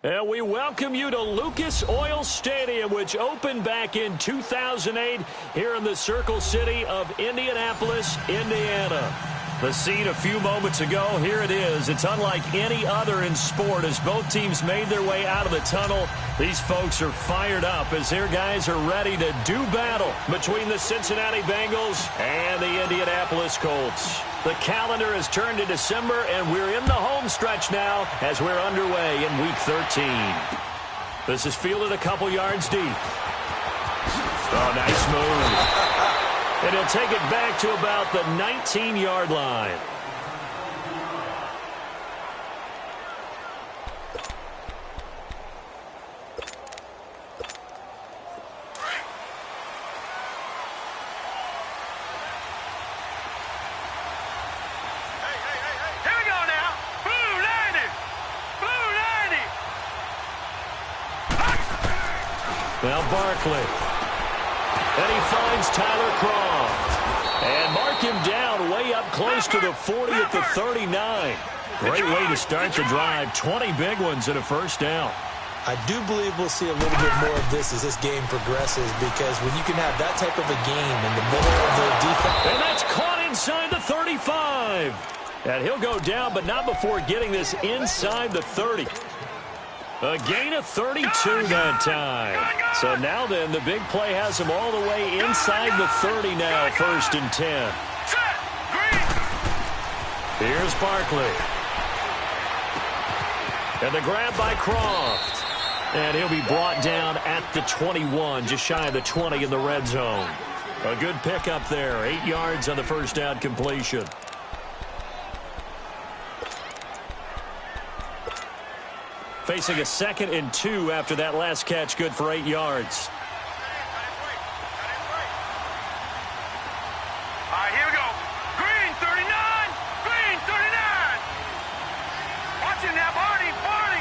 And we welcome you to Lucas Oil Stadium, which opened back in 2008 here in the Circle City of Indianapolis, Indiana. The scene a few moments ago, here it is. It's unlike any other in sport as both teams made their way out of the tunnel. These folks are fired up as their guys are ready to do battle between the Cincinnati Bengals and the Indianapolis Colts. The calendar has turned to December, and we're in the home stretch now as we're underway in Week 13. This is fielded a couple yards deep. Oh, nice move. And he'll take it back to about the 19-yard line. Now Barkley. And he finds Tyler Croft. And mark him down way up close to the 40 at the 39. Great way to start the drive. 20 big ones and a first down. I do believe we'll see a little bit more of this as this game progresses, because when you can have that type of a game in the middle of the defense. And that's caught inside the 35. And he'll go down, but not before getting this inside the 30. A gain of 32 that time. So now then, the big play has him all the way inside the 30 now, 1st and 10. Here's Barkley. And the grab by Croft. And he'll be brought down at the 21, just shy of the 20 in the red zone. A good pickup there, 8 yards on the first down completion. Facing a 2nd and 2 after that last catch, good for 8 yards. All right, here we go. Green, 39. Green, 39. Watch him now, Barney. Barney.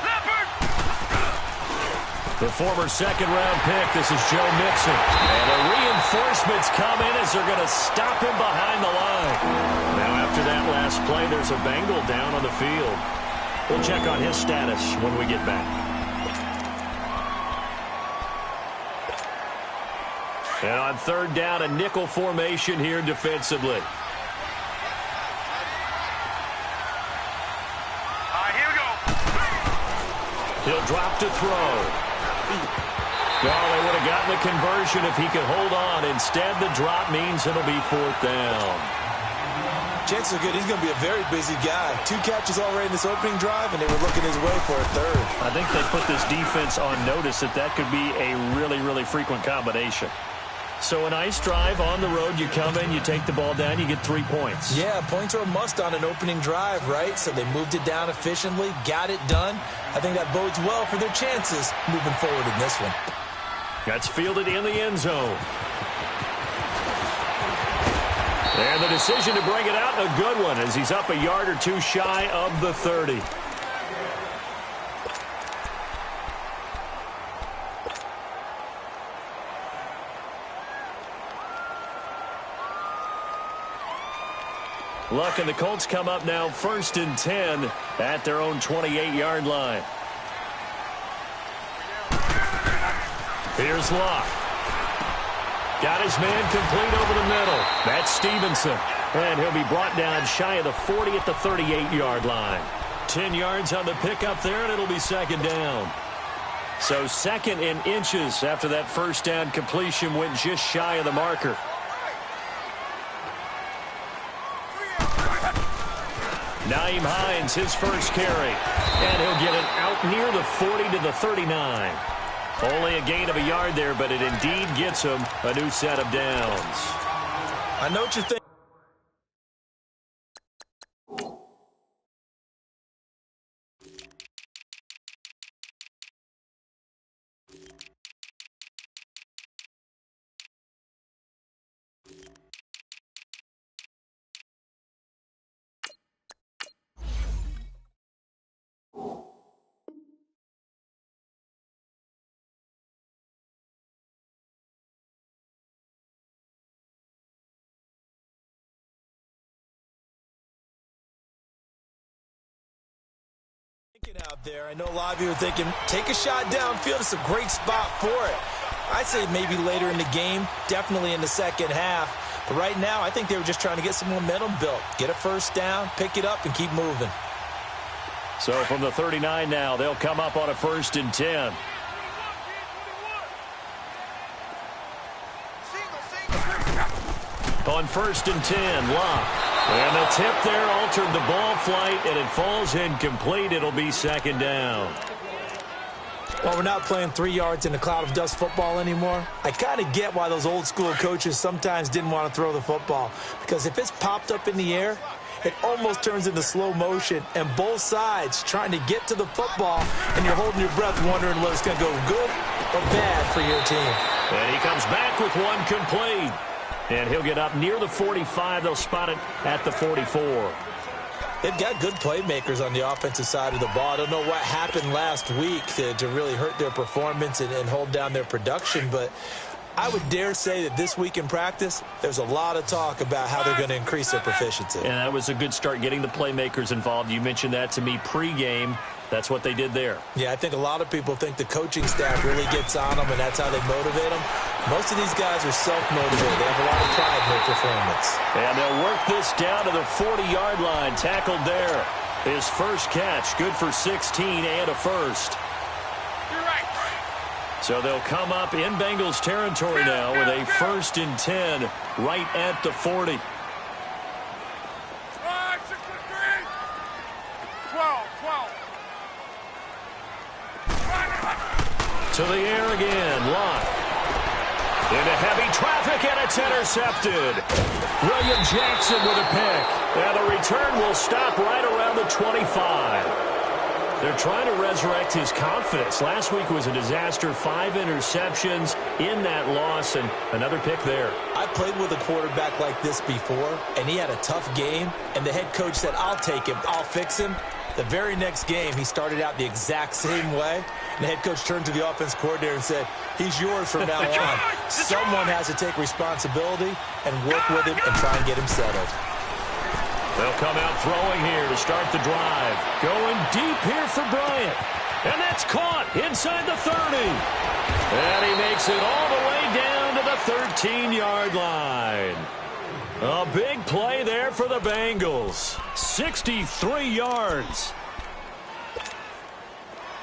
Leopard. The former 2nd-round pick, this is Joe Mixon. And the reinforcements come in as they're going to stop him behind the line. Now, after that last play, there's a Bengal down on the field. We'll check on his status when we get back. And on 3rd down, a nickel formation here defensively. All right, here we go. He'll drop to throw. Well, they would have gotten the conversion if he could hold on. Instead, the drop means it'll be 4th down. Chances are good he's going to be a very busy guy. 2 catches already in this opening drive, and they were looking his way for a 3rd. I think they put this defense on notice that could be a really, really frequent combination. So a nice drive on the road. You come in, you take the ball down, you get 3 points. Yeah, points are a must on an opening drive, right? So they moved it down efficiently, got it done. I think that bodes well for their chances moving forward in this one. That's fielded in the end zone. And the decision to bring it out, a good one, as he's up a yard or 2 shy of the 30. Luck and the Colts come up now 1st and 10 at their own 28-yard line. Here's Luck. Got his man complete over the middle. That's Stevenson. And he'll be brought down shy of the 40 at the 38-yard line. 10 yards on the pickup there, and it'll be 2nd down. So 2nd and inches after that first down completion went just shy of the marker. Nyheim Hines, his first carry. And he'll get it out near the 40 to the 39. Only a gain of a yard there, but it indeed gets him a new set of downs. I know what you're thinking. Out there, I know a lot of you are thinking, take a shot downfield. It's a great spot for it. I'd say maybe later in the game, definitely in the second half. But right now, I think they were just trying to get some momentum built. Get a first down, pick it up, and keep moving. So from the 39 now, they'll come up on a 1st and 10. On 1st and 10, Locke. And the tip there altered the ball flight, and it falls incomplete. It'll be 2nd down. Well, we're not playing 3 yards in a cloud of dust football anymore. I kind of get why those old school coaches sometimes didn't want to throw the football. Because if it's popped up in the air, it almost turns into slow motion. And both sides trying to get to the football, and you're holding your breath wondering whether it's going to go good or bad for your team. And he comes back with one complete. And he'll get up near the 45. They'll spot it at the 44. They've got good playmakers on the offensive side of the ball. I don't know what happened last week to really hurt their performance and hold down their production, but I would dare say that this week in practice, there's a lot of talk about how they're going to increase their proficiency. And that was a good start, getting the playmakers involved. You mentioned that to me pregame. That's what they did there. Yeah, I think a lot of people think the coaching staff really gets on them, and that's how they motivate them. Most of these guys are self-motivated. They have a lot of pride in their performance. And they'll work this down to the 40-yard line. Tackled there. His first catch, good for 16 and a first. So they'll come up in Bengals territory now with a 1st and 10 right at the 40. 12. To the air again, Locke. Into heavy traffic, and it's intercepted. William Jackson with a pick. And the return will stop right around the 25. They're trying to resurrect his confidence. Last week was a disaster. 5 interceptions in that loss, and another pick there. I played with a quarterback like this before, and he had a tough game, and the head coach said, I'll take him, I'll fix him. The very next game, he started out the exact same way. And the head coach turned to the offense coordinator and said, he's yours from now on. Someone has to take responsibility and work with him and try and get him settled. They'll come out throwing here to start the drive. Going deep here for Bryant. And that's caught inside the 30. And he makes it all the way down to the 13-yard line. A big play there for the Bengals. 63 yards.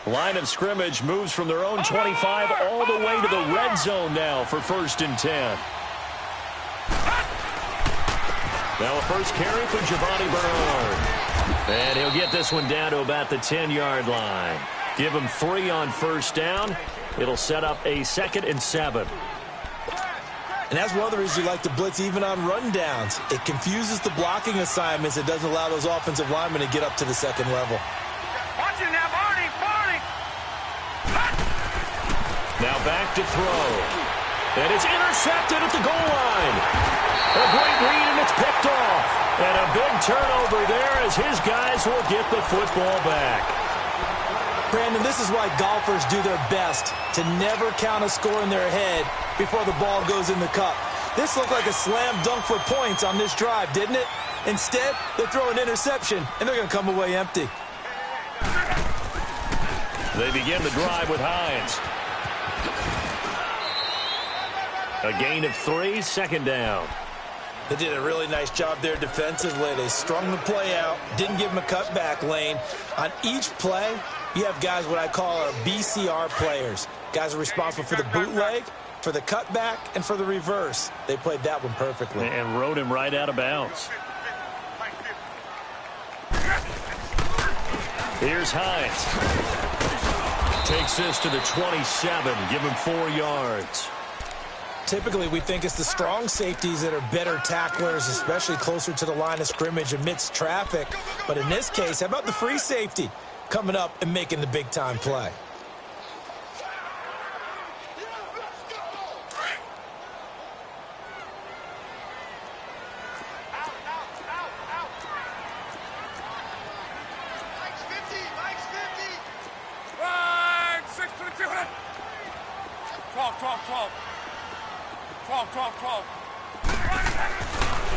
Line of scrimmage moves from their own 25 all the way to the red zone now for 1st and 10. Now a first carry for Giovanni Bernard. And he'll get this one down to about the 10-yard line. Give him 3 on 1st down. It'll set up a 2nd and 7. And that's one of the reasons you like to blitz even on rundowns. It confuses the blocking assignments. It doesn't allow those offensive linemen to get up to the 2nd level. Watch it now, Barney. Now back to throw. And it's intercepted at the goal line. A great read, and it's picked off. And a big turnover there as his guys will get the football back. Brandon, this is why golfers do their best to never count a score in their head before the ball goes in the cup. This looked like a slam dunk for points on this drive, didn't it? Instead, they throw an interception, and they're going to come away empty. They begin the drive with Hines. A gain of 3, 2nd down. They did a really nice job there defensively. They strung the play out, didn't give him a cutback lane. On each play, you have guys what I call our BCR players. Guys are responsible for the bootleg, for the cutback, and for the reverse. They played that one perfectly. And rode him right out of bounds. Here's Hines. Takes this to the 27. Give him 4 yards. Typically, we think it's the strong safeties that are better tacklers, especially closer to the line of scrimmage amidst traffic. But in this case, how about the free safety coming up and making the big-time play?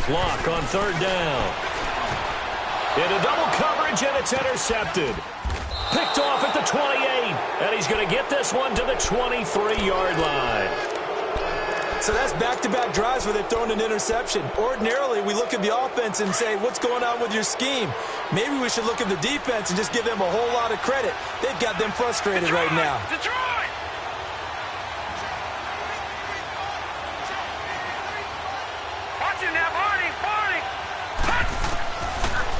Clock on 3rd down. Into double coverage, and it's intercepted. Picked off at the 28, and he's going to get this one to the 23-yard line. So that's back-to-back drives where they've thrown an interception. Ordinarily, we look at the offense and say, what's going on with your scheme? Maybe we should look at the defense and just give them a whole lot of credit. They've got them frustrated right now. Detroit! Watch him now, Barney!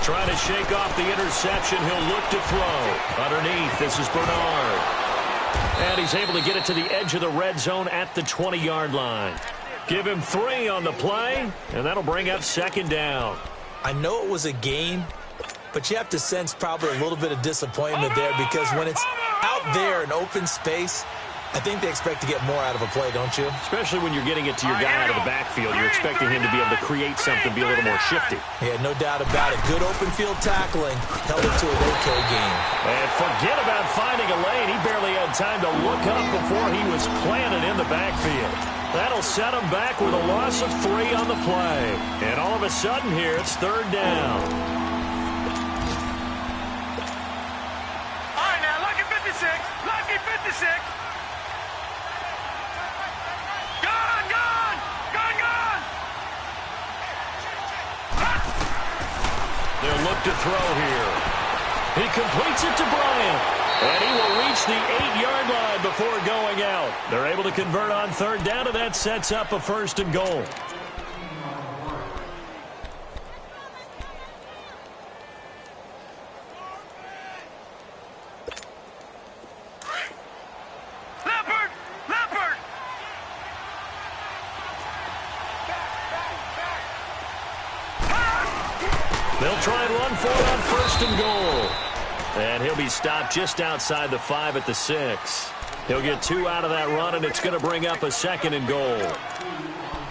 Trying to shake off the interception. He'll look to throw. Underneath, this is Bernard. And he's able to get it to the edge of the red zone at the 20-yard line. Give him 3 on the play, and that'll bring up second down. I know it was a gain, but you have to sense probably a little bit of disappointment there because when it's out there in open space, I think they expect to get more out of a play, don't you? Especially when you're getting it to your guy out of the backfield. You're expecting him to be able to create something, be a little more shifty. Yeah, no doubt about it. Good open field tackling held it to an okay game. And forget about finding a lane. He barely had time to look up before he was planted in the backfield. That'll set him back with a loss of 3 on the play. And all of a sudden here, it's third down. All right, now, lucky 56. Lucky 56. They'll look to throw here. He completes it to Bryant. And he will reach the 8-yard line before going out. They're able to convert on third down, and that sets up a first and goal. They'll try and run for it on first and goal. And he'll be stopped just outside the 5 at the 6. He'll get 2 out of that run, and it's going to bring up a second and goal.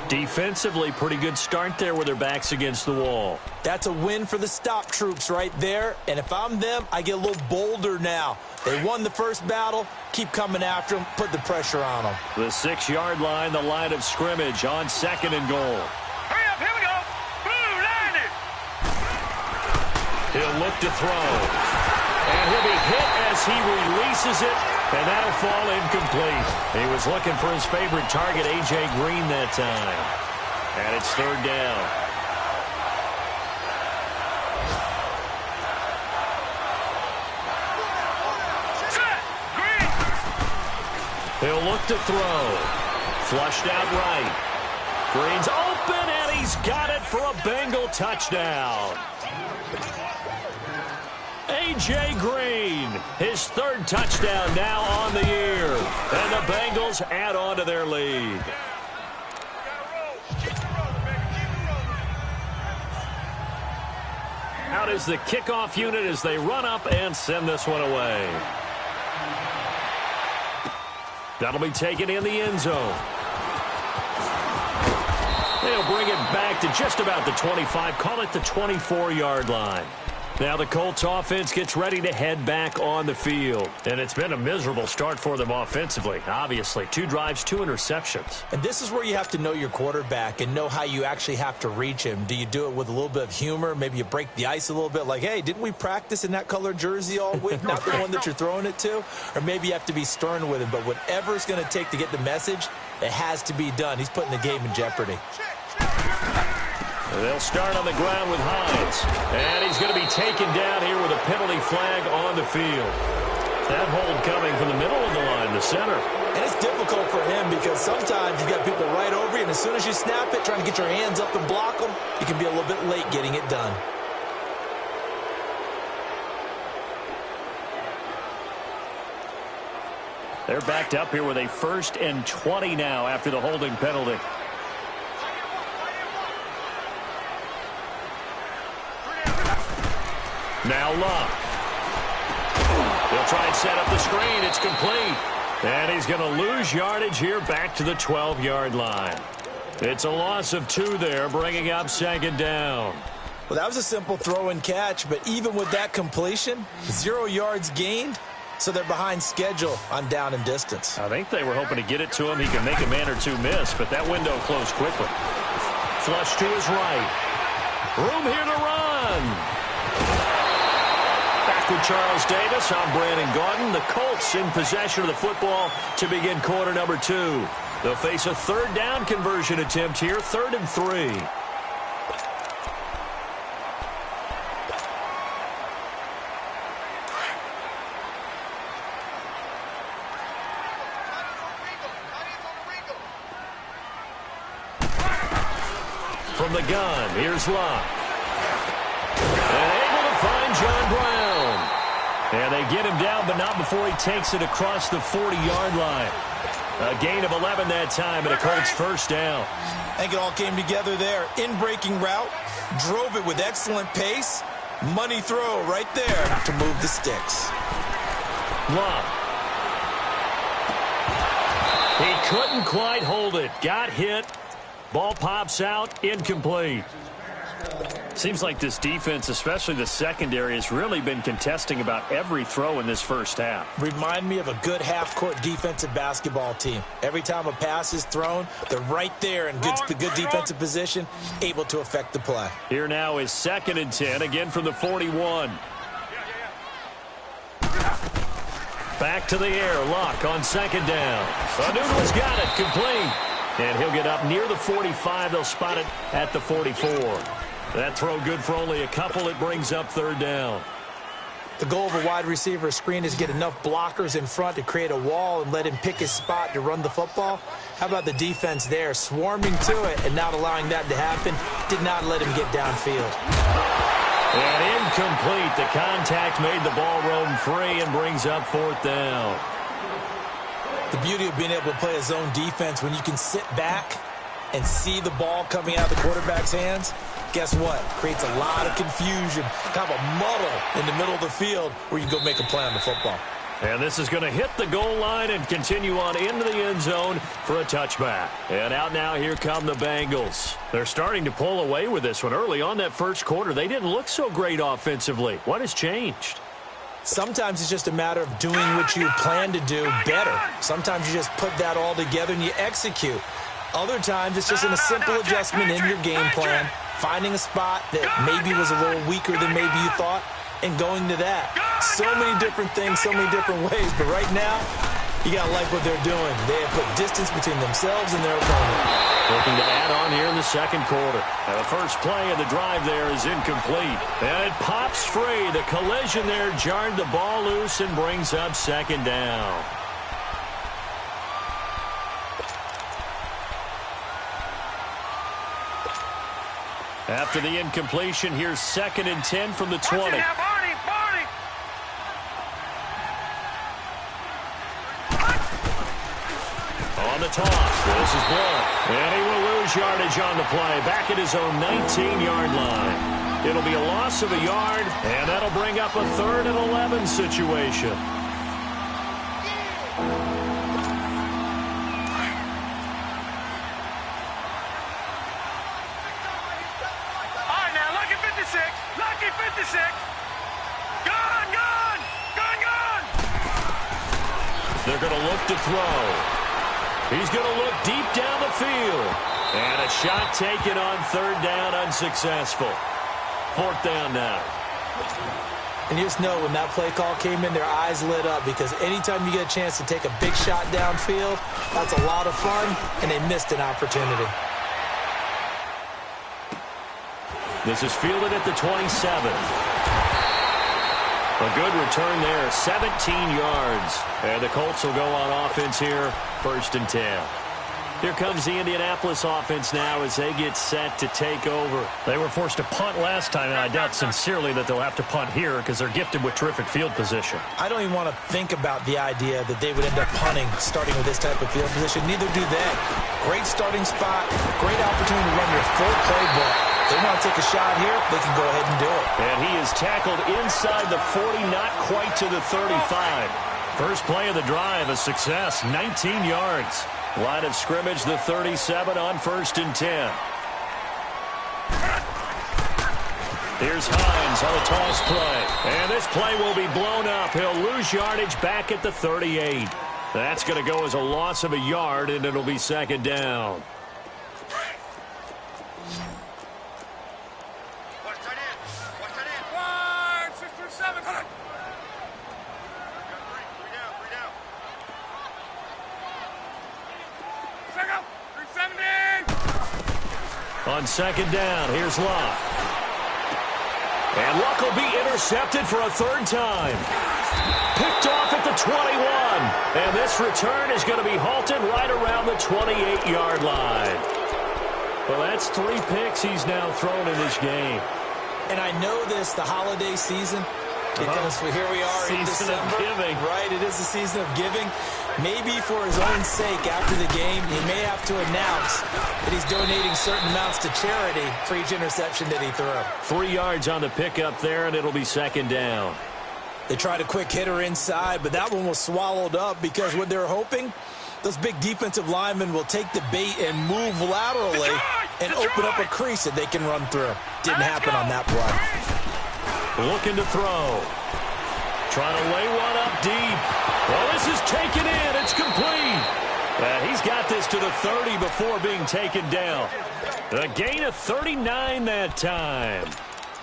Defensively, pretty good start there with their backs against the wall. That's a win for the stop troops right there. And if I'm them, I get a little bolder now. They won the first battle. Keep coming after them. Put the pressure on them. The 6-yard line, the line of scrimmage on second and goal. Hurry up, here we go. Boom, landed. He'll look to throw. And he'll be hit as he releases it, and that'll fall incomplete. He was looking for his favorite target, A.J. Green, that time. And it's third down. Set. Green. He'll look to throw. Flushed out right. Green's open, and he's got it for a Bengal touchdown. A.J. Green, his 3rd touchdown now on the year. And the Bengals add on to their lead. Out is the kickoff unit as they run up and send this one away. That'll be taken in the end zone. They'll bring it back to just about the 25, call it the 24-yard line. Now the Colts offense gets ready to head back on the field. And it's been a miserable start for them offensively, obviously. 2 drives, 2 interceptions. And this is where you have to know your quarterback and know how you actually have to reach him. Do you do it with a little bit of humor? Maybe you break the ice a little bit like, hey, didn't we practice in that color jersey all week? Not the one that you're throwing it to? Or maybe you have to be stern with him. But whatever it's going to take to get the message, it has to be done. He's putting the game in jeopardy. They'll start on the ground with Hines. And he's going to be taken down here with a penalty flag on the field. That hold coming from the middle of the line, the center. And it's difficult for him because sometimes you've got people right over you, and as soon as you snap it, trying to get your hands up and block them, you can be a little bit late getting it done. They're backed up here with a 1st and 20 now after the holding penalty. Now Luck. He'll try and set up the screen. It's complete. And he's going to lose yardage here back to the 12-yard line. It's a loss of 2 there, bringing up second down. Well, that was a simple throw and catch, but even with that completion, 0 yards gained, so they're behind schedule on down and distance. I think they were hoping to get it to him. He can make a man or 2 miss, but that window closed quickly. Flush to his right. Room here to run. with Charles Davis. I'm Brandon Gaudin. The Colts in possession of the football to begin quarter number 2. They'll face a third down conversion attempt here, 3rd and 3. From the gun, here's Locke. And able to find John Brown. And they get him down, but not before he takes it across the 40-yard line. A gain of 11 that time, and a Colts first down. I think it all came together there. In-breaking route, drove it with excellent pace. Money throw right there to move the sticks. Locke. He couldn't quite hold it. Got hit. Ball pops out, incomplete. Seems like this defense, especially the secondary, has really been contesting about every throw in this first half. Remind me of a good half-court defensive basketball team. Every time a pass is thrown, they're right there in good defensive position, able to affect the play. Here now is 2nd and 10, again from the 41. Back to the air, Locke on 2nd down. Anunu's got it, complete. And he'll get up near the 45. They'll spot it at the 44. That throw good for only a couple. It brings up 3rd down. The goal of a wide receiver screen is get enough blockers in front to create a wall and let him pick his spot to run the football. How about the defense there, swarming to it and not allowing that to happen? Did not let him get downfield. And incomplete. The contact made the ball roam free and brings up 4th down. The beauty of being able to play a zone defense when you can sit back and see the ball coming out of the quarterback's hands, guess what? Creates a lot of confusion, kind of a muddle in the middle of the field where you can go make a play on the football. And this is going to hit the goal line and continue on into the end zone for a touchback. And out now, here come the Bengals. They're starting to pull away with this one. Early on that first quarter, they didn't look so great offensively. What has changed? Sometimes it's just a matter of doing what you plan to do better. Sometimes you just put that all together and you execute. Other times it's just a simple adjustment in your game plan, finding a spot that maybe was a little weaker than maybe you thought, and going to that. So many different things, so many different ways, but right now, you got to like what they're doing. They have put distance between themselves and their opponent. Looking to add on here in the second quarter. And the first play of the drive there is incomplete. And it pops free. The collision there jarred the ball loose and brings up 2nd down. After the incompletion, here's 2nd and 10 from the 20. On the toss, this is blocked. And he will lose yardage on the play. Back at his own 19-yard line. It'll be a loss of a yard, and that'll bring up a 3rd and 11 situation. Lucky 56. Gone. They're going to look to throw. He's going to look deep down the field. And a shot taken on 3rd down, unsuccessful. 4th down now. And you just know when that play call came in, their eyes lit up because anytime you get a chance to take a big shot downfield, that's a lot of fun, and they missed an opportunity. This is fielded at the 27. A good return there, 17 yards. And the Colts will go on offense here, 1st and 10. Here comes the Indianapolis offense now as they get set to take over. They were forced to punt last time, and I doubt sincerely that they'll have to punt here because they're gifted with terrific field position. I don't even want to think about the idea that they would end up punting starting with this type of field position. Neither do they. Great starting spot, great opportunity to run your full playbook. They want to take a shot here, they can go ahead and do it. And he is tackled inside the 40, not quite to the 35. First play of the drive, a success, 19 yards. Line of scrimmage, the 37 on 1st and 10. Here's Hines on a toss play. And this play will be blown up. He'll lose yardage back at the 38. That's going to go as a loss of a yard, and it'll be 2nd down. On second down, here's Luck. And Luck will be intercepted for a third time. Picked off at the 21. And this return is going to be halted right around the 28-yard line. Well, that's 3 picks he's now thrown in this game. And I know this, the holiday season, because here we are in December. Season of giving. Right, it is the season of giving. Maybe for his own sake after the game, he may have to announce that he's donating certain amounts to charity for each interception that he threw. 3 yards on the pickup there, and it'll be second down. They tried a quick hitter inside, but that one was swallowed up because what they're hoping, those big defensive linemen will take the bait and move laterally and open up a crease that they can run through. Didn't happen on that play. Looking to throw. Trying to lay one up deep. Well, this is taken in. It's complete. And he's got this to the 30 before being taken down. A gain of 39 that time.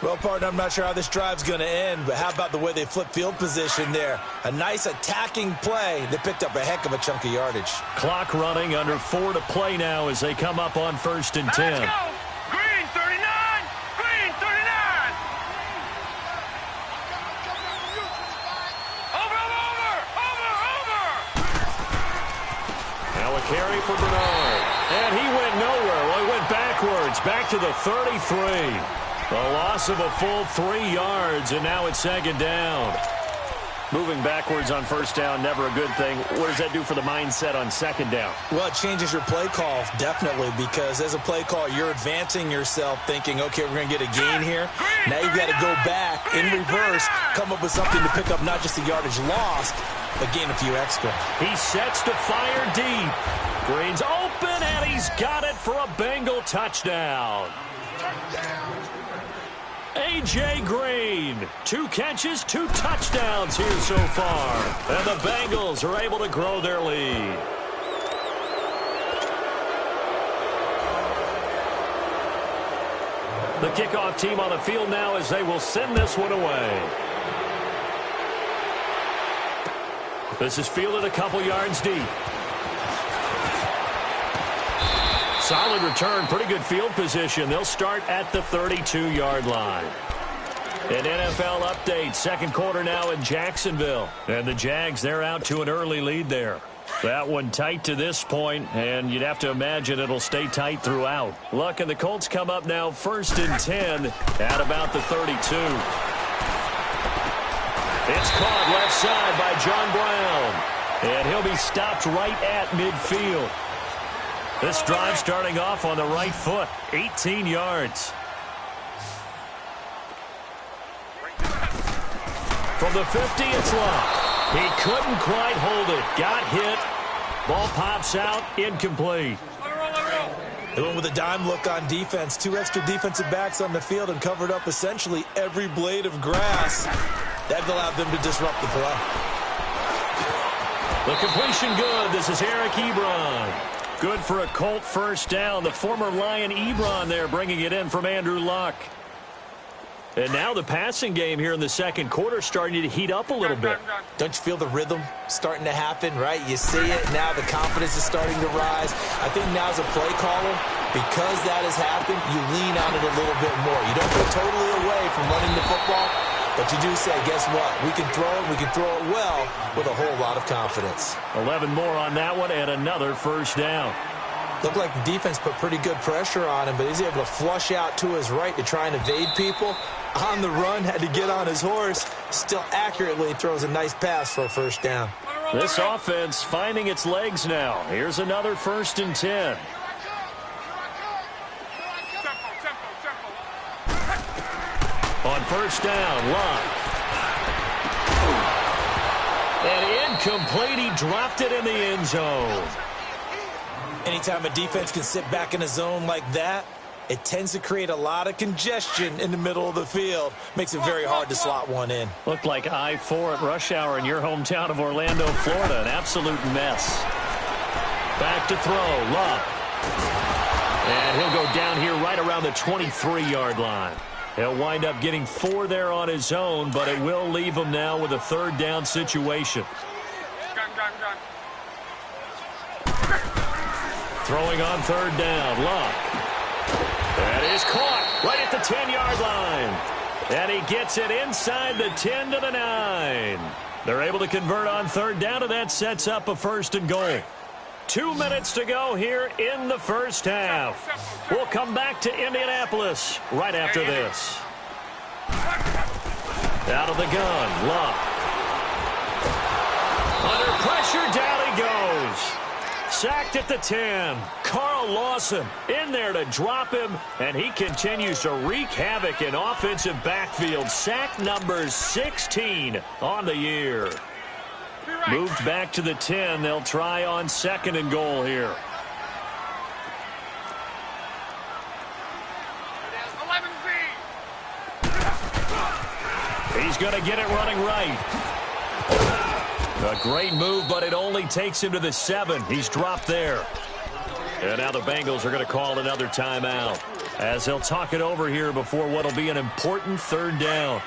Well, partner, I'm not sure how this drive's going to end, but how about the way they flip field position there? A nice attacking play that picked up a heck of a chunk of yardage. Clock running, under 4 to play now as they come up on 1st and 10. Let's go. Green 39. Green 39. Over. Now a carry for Bernard. And he went nowhere. Well, he went backwards, back to the 33. A loss of a full 3 yards, and now it's second down. Moving backwards on first down, never a good thing. What does that do for the mindset on second down? Well, it changes your play call, definitely, because as a play call, you're advancing yourself thinking, okay, we're going to get a gain here. Now you've got to go back in reverse, come up with something to pick up not just the yardage lost, but gain a few extra. He sets to fire deep. Green's open, and he's got it for a Bengal touchdown. A.J. Green, 2 catches, 2 touchdowns here so far. And the Bengals are able to grow their lead. The kickoff team on the field now as they will send this one away. This is fielded a couple yards deep. Solid return, pretty good field position. They'll start at the 32-yard line. An NFL update, second quarter now in Jacksonville. And the Jags, they're out to an early lead there. That one tight to this point, and you'd have to imagine it'll stay tight throughout. Luck and the Colts come up now 1st and 10 at about the 32. It's caught left side by John Brown. And he'll be stopped right at midfield. This drive starting off on the right foot, 18 yards. From the 50, it's Luck. He couldn't quite hold it. Got hit. Ball pops out, incomplete. They went with a dime look on defense. 2 extra defensive backs on the field and covered up essentially every blade of grass. That allowed them to disrupt the play. The completion good. This is Eric Ebron. Good for a Colt first down. The former Lion Ebron there bringing it in from Andrew Luck. And now the passing game here in the second quarter starting to heat up a little bit. Don't you feel the rhythm starting to happen, right? You see it. Now the confidence is starting to rise. I think now as a play caller, because that has happened, you lean on it a little bit more. You don't go totally away from running the football, but you do say, guess what? We can throw it. We can throw it well with a whole lot of confidence. 11 more on that one and another first down. Looked like the defense put pretty good pressure on him, but he's able to flush out to his right to try and evade people. On the run, had to get on his horse. Still accurately throws a nice pass for a first down. This offense finding its legs now. Here's another 1st and 10. On first down, Luck. And incomplete. He dropped it in the end zone. Anytime a defense can sit back in a zone like that, it tends to create a lot of congestion in the middle of the field. Makes it very hard to slot one in. Looked like I-4 at rush hour in your hometown of Orlando, Florida. An absolute mess. Back to throw, Luck. And he'll go down here right around the 23-yard line. He'll wind up getting 4 there on his own, but it will leave him now with a third down situation. Throwing on third down, Luck. He's caught right at the 10-yard line. And he gets it inside the 10 to the 9. They're able to convert on third down, and that sets up a 1st and goal. 2 minutes to go here in the first half. We'll come back to Indianapolis right after this. Out of the gun, Luck. Under pressure, down he goes. Sacked at the 10. Carl Lawson in there to drop him, and he continues to wreak havoc in offensive backfield. Sack number 16 on the year. Moved back to the 10. They'll try on 2nd and goal here. He's going to get it running right. A great move, but it only takes him to the 7. He's dropped there. And now the Bengals are going to call another timeout as they'll talk it over here before what will be an important 3rd down.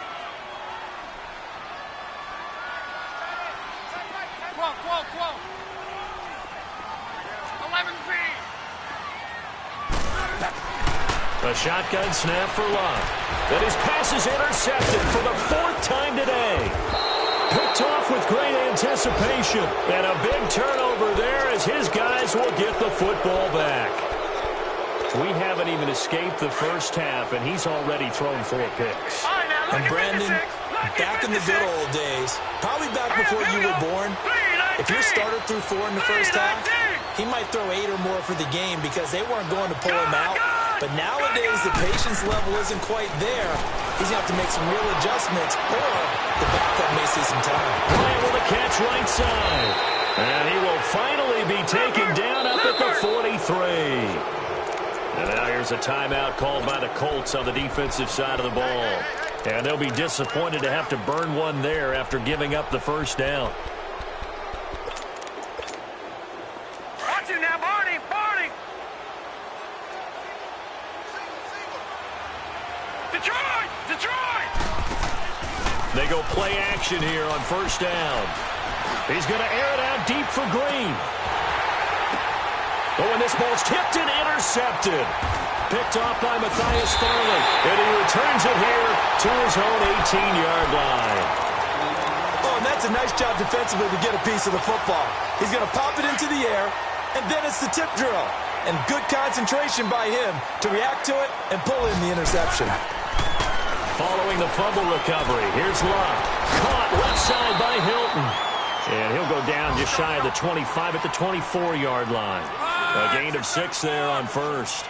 A shotgun snap for Luck. And his pass is intercepted for the 4th time today. Picked off with great anticipation. And a big turnover there as his guys will get the football back. We haven't even escaped the first half, and he's already thrown 4 picks. And Brandon, back in the good old days, probably back before you were born, if your starter threw 4 in the first half, he might throw 8 or more for the game because they weren't going to pull him out. But nowadays, the patience level isn't quite there. He's going to have to make some real adjustments, or the backup may see some time. Bryant with a catch right side. And he will finally be taken down up at the 43. And now here's a timeout called by the Colts on the defensive side of the ball. And they'll be disappointed to have to burn one there after giving up the 1st down. Watch it now, Barney! Barney! Detroit! Detroit! They go play action here on 1st down. He's going to air it out deep for Green. Oh, and this ball's tipped and intercepted. Picked off by Matthias Farley. And he returns it here to his own 18-yard line. Oh, and that's a nice job defensively to get a piece of the football. He's going to pop it into the air, and then it's the tip drill. And good concentration by him to react to it and pull in the interception. Following the fumble recovery, here's Luck. Caught left side by Hilton. And he'll go down just shy of the 25 at the 24-yard line. A gain of 6 there on 1st.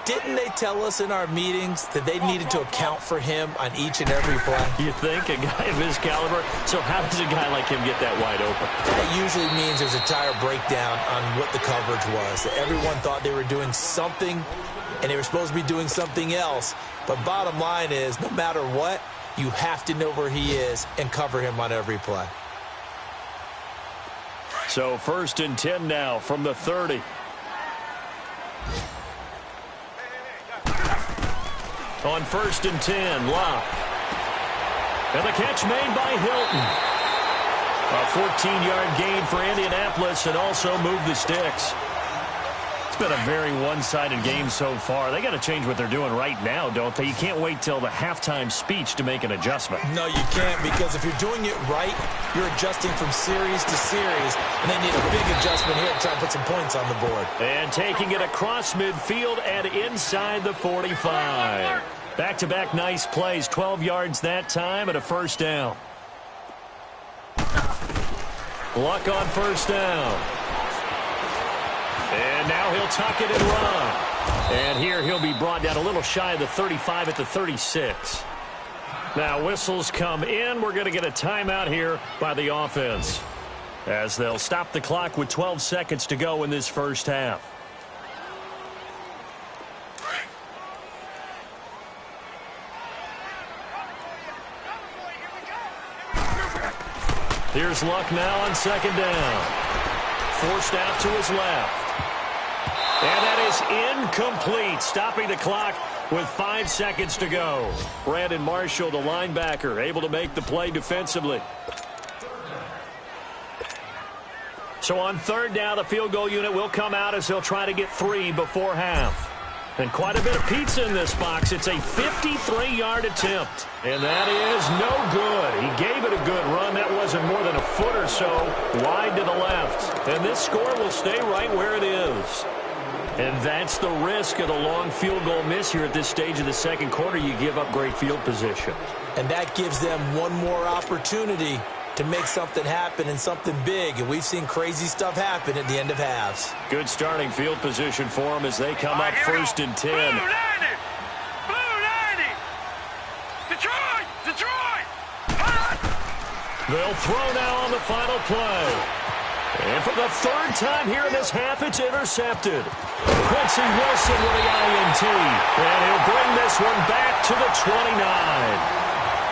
Didn't they tell us in our meetings that they needed to account for him on each and every play? You think? A guy of his caliber? So how does a guy like him get that wide open? That usually means there's a tire breakdown on what the coverage was. That everyone thought they were doing something, and they were supposed to be doing something else. But bottom line is, no matter what, you have to know where he is and cover him on every play. So 1st and 10 now from the 30. On 1st and 10, Locke. And the catch made by Hilton. A 14-yard gain for Indianapolis and also moved the sticks. It's been a very one-sided game so far. They got to change what they're doing right now, don't they? You can't wait till the halftime speech to make an adjustment. No, you can't, because if you're doing it right, you're adjusting from series to series, and they need a big adjustment here to try and put some points on the board. And taking it across midfield and inside the 45. Back-to-back nice plays, 12 yards that time and a 1st down. Luck on 1st down. And now he'll tuck it and run. And here he'll be brought down a little shy of the 35 at the 36. Now whistles come in. We're going to get a timeout here by the offense, as they'll stop the clock with 12 seconds to go in this first half. Here's Luck now on 2nd down. Forced out to his left. And that is incomplete, stopping the clock with 5 seconds to go. Brandon Marshall, the linebacker, able to make the play defensively. So on 3rd down, the field goal unit will come out as they'll try to get 3 before half. And quite a bit of pizza in this box. It's a 53-yard attempt. And that is no good. He gave it a good run. That wasn't more than a foot or so wide to the left. And this score will stay right where it is. And that's the risk of the long field goal miss here at this stage of the second quarter. You give up great field position. And that gives them one more opportunity to make something happen and something big. And we've seen crazy stuff happen at the end of halves. Good starting field position for them as they come up first and 10. Blue 90! Blue 90! Detroit! Detroit! Hot! They'll throw now on the final play. And for the third time here in this half, it's intercepted. Quincy Wilson with the INT. And he'll bring this one back to the 29.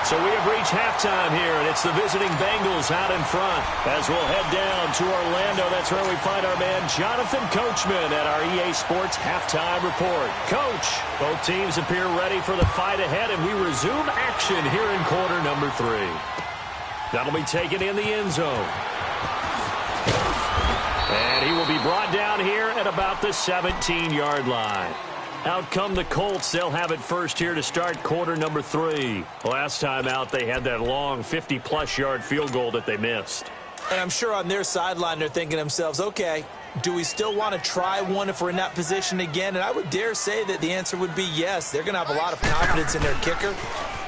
So we have reached halftime here, and it's the visiting Bengals out in front. As we'll head down to Orlando, that's where we find our man Jonathan Coachman at our EA Sports Halftime Report. Coach, both teams appear ready for the fight ahead, and we resume action here in quarter number 3. That'll be taken in the end zone. And he will be brought down here at about the 17-yard line. Out come the Colts. They'll have it first here to start quarter number 3. Last time out, they had that long 50-plus yard field goal that they missed. And I'm sure on their sideline, they're thinking to themselves, okay, do we still want to try one if we're in that position again? And I would dare say that the answer would be yes. They're going to have a lot of confidence in their kicker.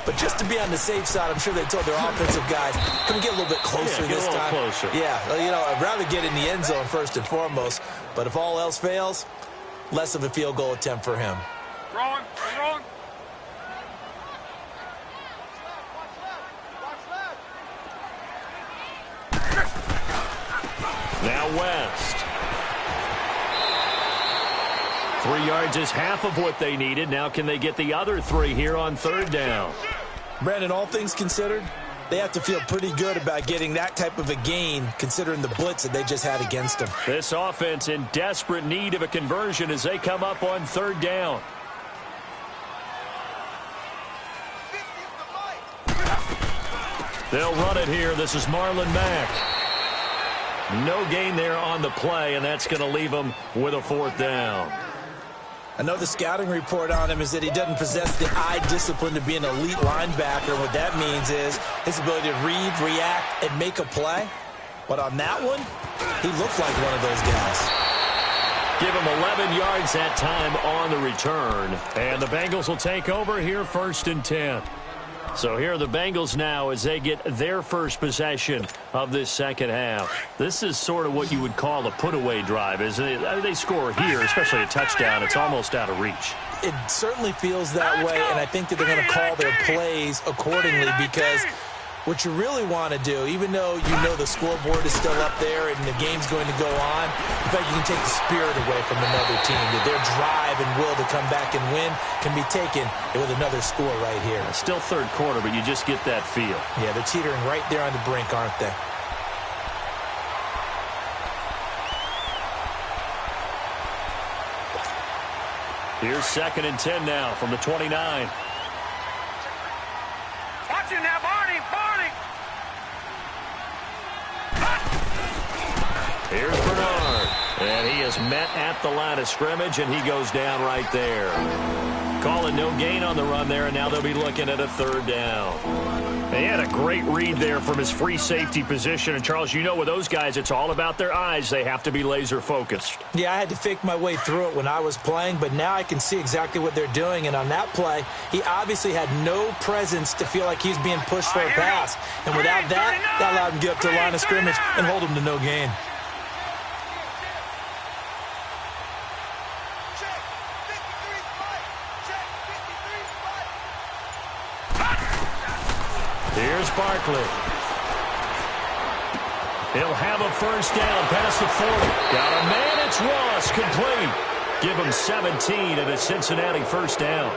But just to be on the safe side, I'm sure they told their offensive guys, can we get a little bit closer this time? Closer. Yeah, you know, I'd rather get in the end zone first and foremost. But if all else fails, less of a field goal attempt for him. Wrong. Wrong. Now West. 3 yards is half of what they needed. Now can they get the other 3 here on third down? Brandon, all things considered, they have to feel pretty good about getting that type of a gain considering the blitz that they just had against them. This offense in desperate need of a conversion as they come up on third down. They'll run it here. This is Marlon Mack. No gain there on the play, and that's going to leave them with a fourth down. I know the scouting report on him is that he doesn't possess the eye discipline to be an elite linebacker. What that means is his ability to read, react, and make a play. But on that one, he looked like one of those guys. Give him 11 yards that time on the return. And the Bengals will take over here first and 10. So here are the Bengals now as they get their first possession of this second half. This is sort of what you would call a put-away drive, isn't it? They score here, especially a touchdown. It's almost out of reach. It certainly feels that way, and I think that they're going to call their plays accordingly because what you really want to do, even though you know the scoreboard is still up there and the game's going to go on, in fact, you can take the spirit away from another team. That their drive and will to come back and win can be taken with another score right here. Still third quarter, but you just get that feel. Yeah, they're teetering right there on the brink, aren't they? Here's second and 10 now from the 29. Watch it now, Barney. Here's Bernard, and he is met at the line of scrimmage, and he goes down right there. Calling no gain on the run there, and now they'll be looking at a third down. They had a great read there from his free safety position, and Charles, you know with those guys, it's all about their eyes. They have to be laser focused. Yeah, I had to fake my way through it when I was playing, but now I can see exactly what they're doing, and on that play, he obviously had no presence to feel like he's being pushed for a pass, and without that, that allowed him to get up to the line of scrimmage and hold him to no gain. Here's Barkley. He'll have a first down past the 40. Got a man, it's Ross, complete. Give him 17 and a Cincinnati first down.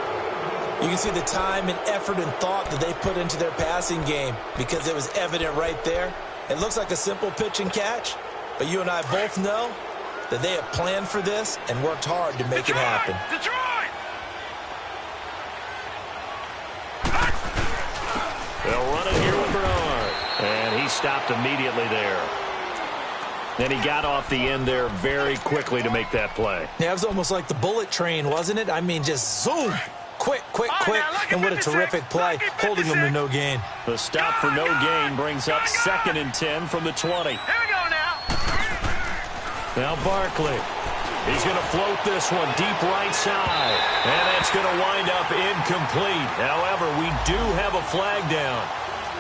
You can see the time and effort and thought that they put into their passing game because it was evident right there. It looks like a simple pitch and catch, but you and I both know that they have planned for this and worked hard to make it happen. Detroit! They'll run it here with Bernard. And he stopped immediately there. And he got off the end there very quickly to make that play. Yeah, it was almost like the bullet train, wasn't it? I mean, just zoom. Quick, and what a terrific play, holding them to no gain. The stop for no gain brings up 2nd and 10 from the 20. Here we go now. Now Barkley. He's going to float this one deep right side. And that's going to wind up incomplete. However, we do have a flag down.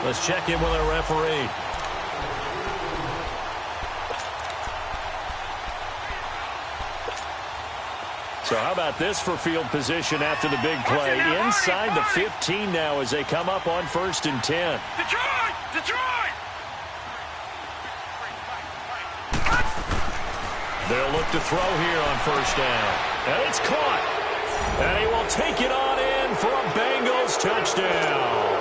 Let's check in with our referee. So how about this for field position after the big play? Inside the 15 now as they come up on 1st and 10. Detroit! They'll look to throw here on 1st down. And it's caught. And he will take it on in for a Bengals touchdown.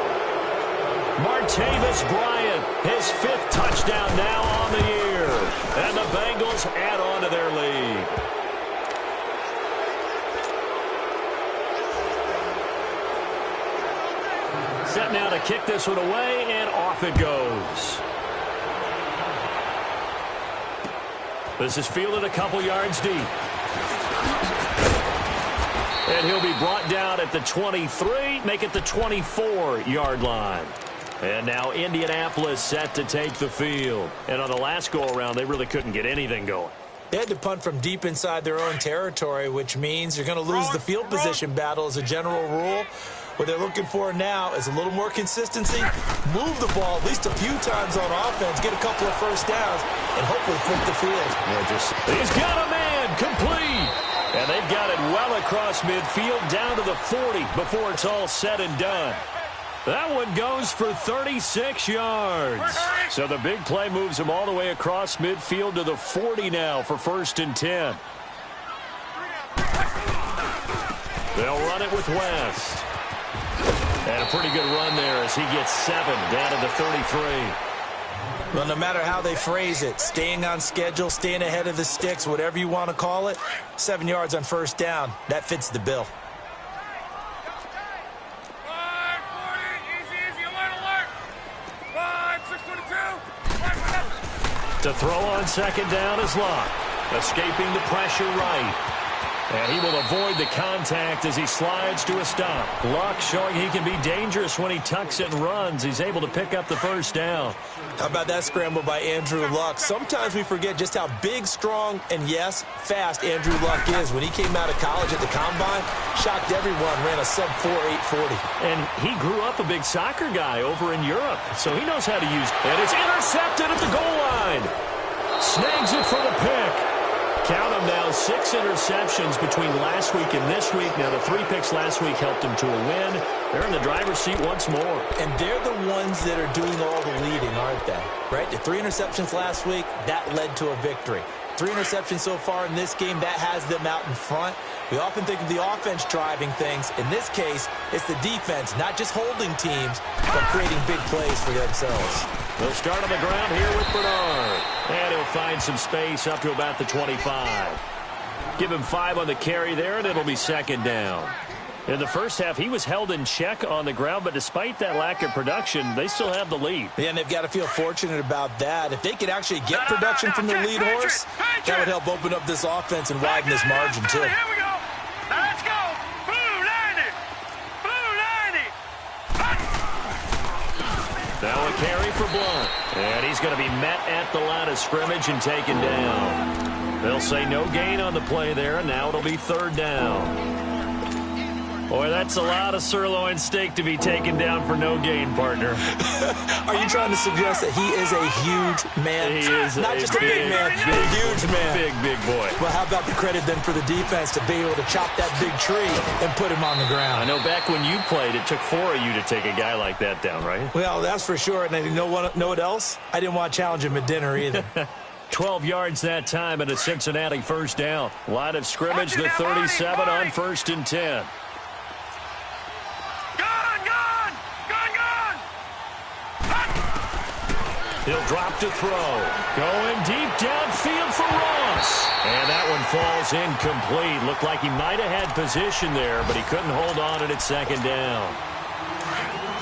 Martavis Bryant, his 5th touchdown now on the year. And the Bengals add on to their lead. Set now to kick this one away, and off it goes. This is fielded a couple yards deep. And he'll be brought down at the 23, make it the 24-yard line. And now Indianapolis set to take the field. And on the last go-around, they really couldn't get anything going. They had to punt from deep inside their own territory, which means you're going to lose the field position battle as a general rule. What they're looking for now is a little more consistency, move the ball at least a few times on offense, get a couple of 1st downs, and hopefully flip the field. He's got a man, complete. And they've got it well across midfield down to the 40 before it's all said and done. That one goes for 36 yards. So the big play moves him all the way across midfield to the 40 now for 1st and 10. They'll run it with West. And a pretty good run there as he gets 7 down to the 33. Well, no matter how they phrase it, staying on schedule, staying ahead of the sticks, whatever you want to call it, 7 yards on 1st down, that fits the bill. To throw on 2nd down is Luck. Escaping the pressure right. And he will avoid the contact as he slides to a stop. Luck showing he can be dangerous when he tucks it and runs. He's able to pick up the 1st down. How about that scramble by Andrew Luck? Sometimes we forget just how big, strong, and yes, fast Andrew Luck is. When he came out of college at the Combine, shocked everyone, ran a sub-4 840. And he grew up a big soccer guy over in Europe, so he knows how to use it. And it's intercepted at the goal line. Snags it for the pick. Count them now, 6 interceptions between last week and this week. Now, the 3 picks last week helped them to a win. They're in the driver's seat once more. And they're the ones that are doing all the leading, aren't they? Right? The 3 interceptions last week, that led to a victory. 3 interceptions so far in this game, that has them out in front. We often think of the offense driving things. In this case, it's the defense, not just holding teams, but creating big plays for themselves. They'll start on the ground here with Bernard. And he'll find some space up to about the 25. Give him 5 on the carry there, and it'll be 2nd down. In the first half, he was held in check on the ground, but despite that lack of production, they still have the lead. Yeah, and they've got to feel fortunate about that. If they could actually get production from their lead horse, that would help open up this offense and widen this margin, too. Here we go. Now let's go. Blue 90. Blue 90. Now a carry for Blunt. And he's going to be met at the line of scrimmage and taken down. They'll say no gain on the play there, and now it'll be 3rd down. Boy, that's a lot of sirloin steak to be taken down for no gain, partner. Are you trying to suggest that he is a huge man? He is not just a big man, a huge man. Big boy. Well, how about the credit then for the defense to be able to chop that big tree and put him on the ground? I know back when you played, it took 4 of you to take a guy like that down, right? Well, that's for sure. And you know what else? I didn't want to challenge him at dinner either. 12 yards that time and a Cincinnati 1st down. Line of scrimmage, the 37 on 1st and 10. He'll drop to throw. Going deep downfield for Ross. And that one falls incomplete. Looked like he might have had position there, but he couldn't hold on at 2nd down.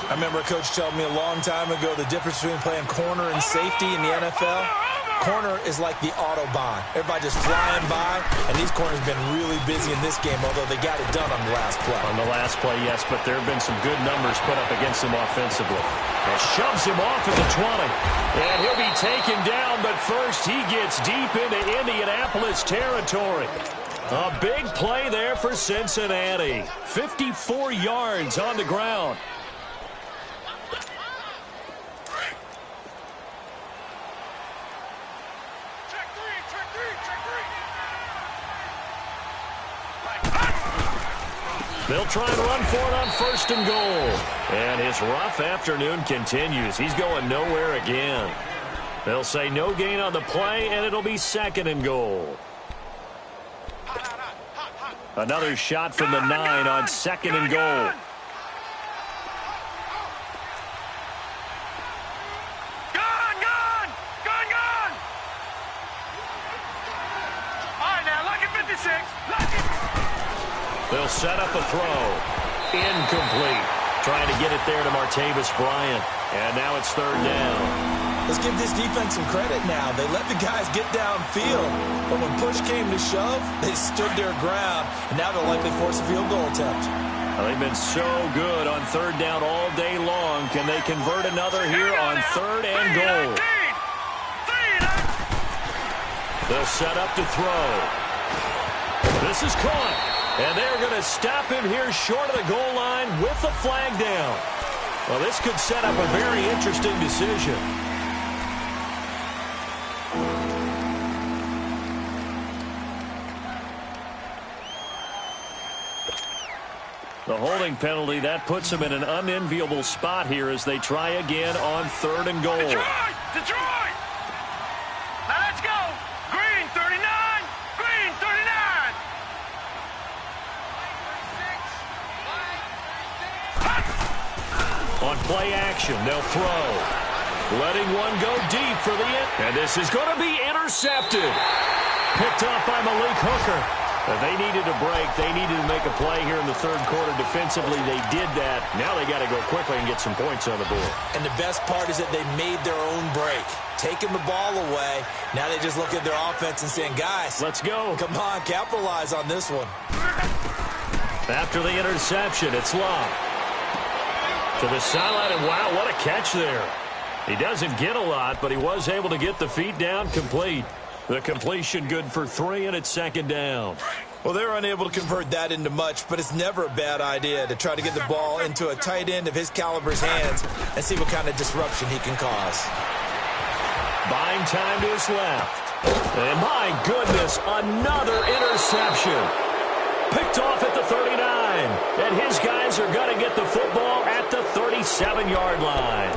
I remember a coach telling me a long time ago the difference between playing corner and safety in the NFL. corner is like the Autobahn. Everybody just flying by, and these corners have been really busy in this game, although they got it done on the last play. On the last play, yes, but there have been some good numbers put up against him offensively. And shoves him off at the 20. And he'll be taken down, but first he gets deep into Indianapolis territory. A big play there for Cincinnati. 54 yards on the ground. They'll try and run for it on 1st and goal. And his rough afternoon continues. He's going nowhere again. They'll say no gain on the play, and it'll be 2nd and goal. Another shot from the 9 on 2nd and goal. They'll set up a throw. Incomplete. Trying to get it there to Martavis Bryant. And now it's 3rd down. Let's give this defense some credit now. They let the guys get downfield. But when push came to shove, they stood their ground. And now they'll likely force a field goal attempt. Well, they've been so good on 3rd down all day long. Can they convert another here on 3rd and goal? They'll set up to throw. This is caught. And they're going to stop him here short of the goal line with the flag down. Well, this could set up a very interesting decision. The holding penalty, that puts them in an unenviable spot here as they try again on 3rd and goal. Detroit! Now let's go! Green 39! Green 39! On play action, they'll throw. Letting one go deep for the end. And this is going to be intercepted. Picked off by Malik Hooker. But they needed a break. They needed to make a play here in the 3rd quarter. Defensively, they did that. Now they got to go quickly and get some points on the board. And the best part is that they made their own break. Taking the ball away. Now they just look at their offense and saying, guys, let's go. Come on, capitalize on this one. After the interception, it's Love. To the sideline, and wow, what a catch there. He doesn't get a lot, but he was able to get the feet down complete. The completion good for 3, and it's 2nd down. Well, they're unable to convert that into much, but it's never a bad idea to try to get the ball into a tight end of his caliber's hands and see what kind of disruption he can cause. Buying time to his left. And my goodness, another interception. Picked off at the 39. And his guys are going to get the football at the 37-yard line.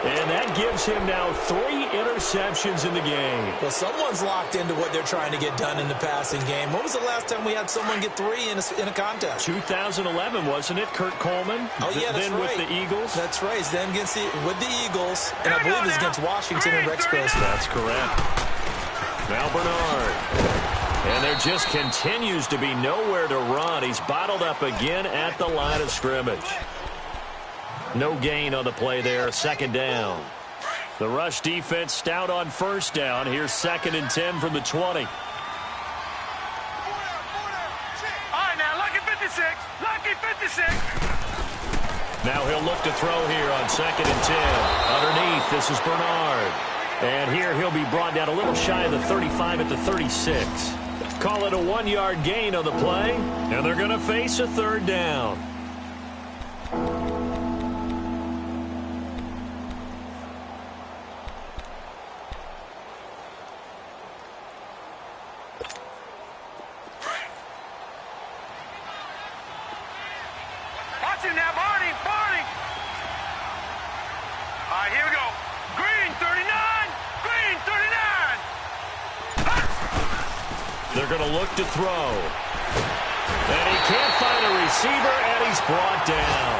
And that gives him now 3 interceptions in the game. Well, someone's locked into what they're trying to get done in the passing game. When was the last time we had someone get 3 in a contest? 2011, wasn't it? Kurt Coleman? Oh, yeah, that's then right. With the Eagles? That's right. Then against with the Eagles, and I believe it's against Washington and Rex Grossman. That's correct. Now Bernard. And there just continues to be nowhere to run. He's bottled up again at the line of scrimmage. No gain on the play there, 2nd down. The rush defense stout on 1st down. Here's 2nd and 10 from the 20. All right, now, lucky 56. Lucky 56. Now he'll look to throw here on 2nd and 10. Underneath, this is Bernard. And here he'll be brought down a little shy of the 35 at the 36. Call it a 1-yard gain on the play. And they're going to face a 3rd down. Here we go. Green 39. Green 39. They're going to look to throw. And he can't find a receiver, and he's brought down.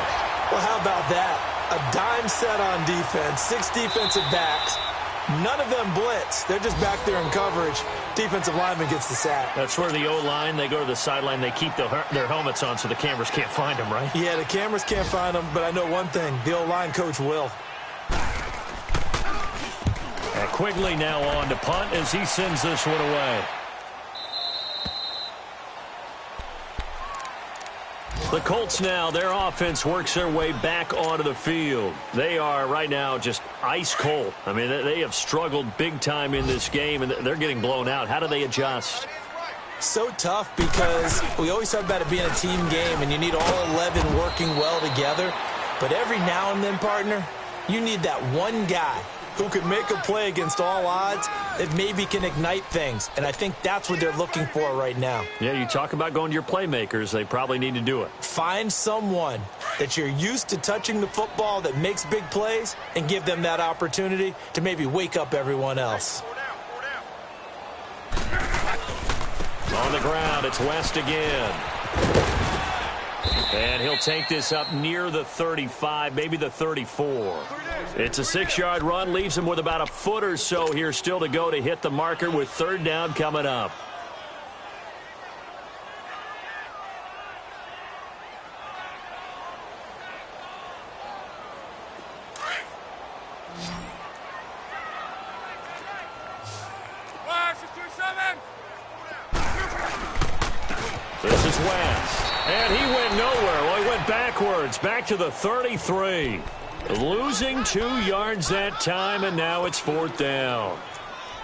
Well, how about that? A dime set on defense, 6 defensive backs. None of them blitz. They're just back there in coverage. Defensive lineman gets the sack. That's where the O-line, they go to the sideline, they keep their helmets on so the cameras can't find them, right? Yeah, the cameras can't find them, but I know one thing. The O-line coach will. That Quigley now on to punt as he sends this one away. The Colts now, their offense works their way back onto the field. They are right now just ice cold. I mean, they have struggled big time in this game, and they're getting blown out. How do they adjust? So tough because we always talk about it being a team game, and you need all 11 working well together. But every now and then, partner, you need that one guy who can make a play against all odds that maybe can ignite things. And I think that's what they're looking for right now. Yeah, you talk about going to your playmakers. They probably need to do it. Find someone that you're used to touching the football that makes big plays and give them that opportunity to maybe wake up everyone else. On the ground, it's West again. And he'll take this up near the 35, maybe the 34. It's a 6-yard run, leaves him with about a foot or so here still to go to hit the marker with third down coming up. This is West. And he went nowhere. Well, he went backwards, back to the 33. Losing 2 yards that time, and now it's fourth down.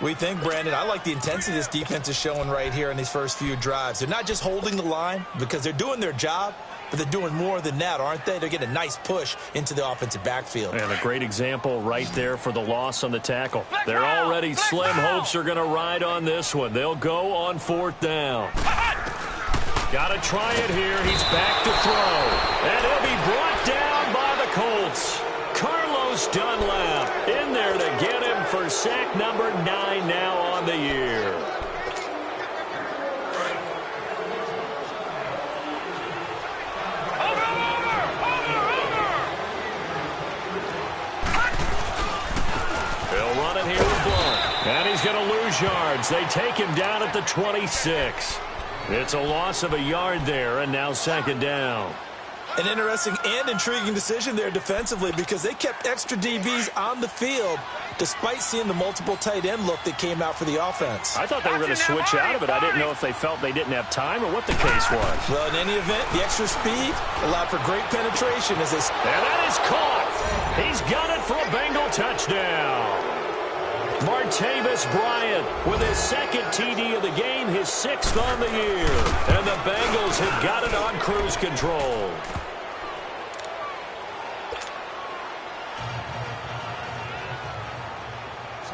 We think, Brandon, I like the intensity this defense is showing right here in these first few drives. They're not just holding the line because they're doing their job, but they're doing more than that, aren't they? They're getting a nice push into the offensive backfield. And a great example right there for the loss on the tackle. They're already slim hopes are going to ride on this one. They'll go on fourth down. Got to try it here. He's back to throw. And he'll be brought down by the Colts. Carlos Dunlap in there to get him for sack number 9 now on the year. He'll run it here with Blunt. And he's going to lose yards. They take him down at the 26. It's a loss of a yard there, and now second down. An interesting and intriguing decision there defensively because they kept extra DBs on the field despite seeing the multiple tight end look that came out for the offense. I thought they were going to switch out of it. I didn't know if they felt they didn't have time or what the case was. Well, in any event, the extra speed allowed for great penetration as they... And that is caught. He's got it for a Bengal touchdown. Martavis Bryant with his second TD of the game, his 6th on the year. And the Bengals have got it on cruise control.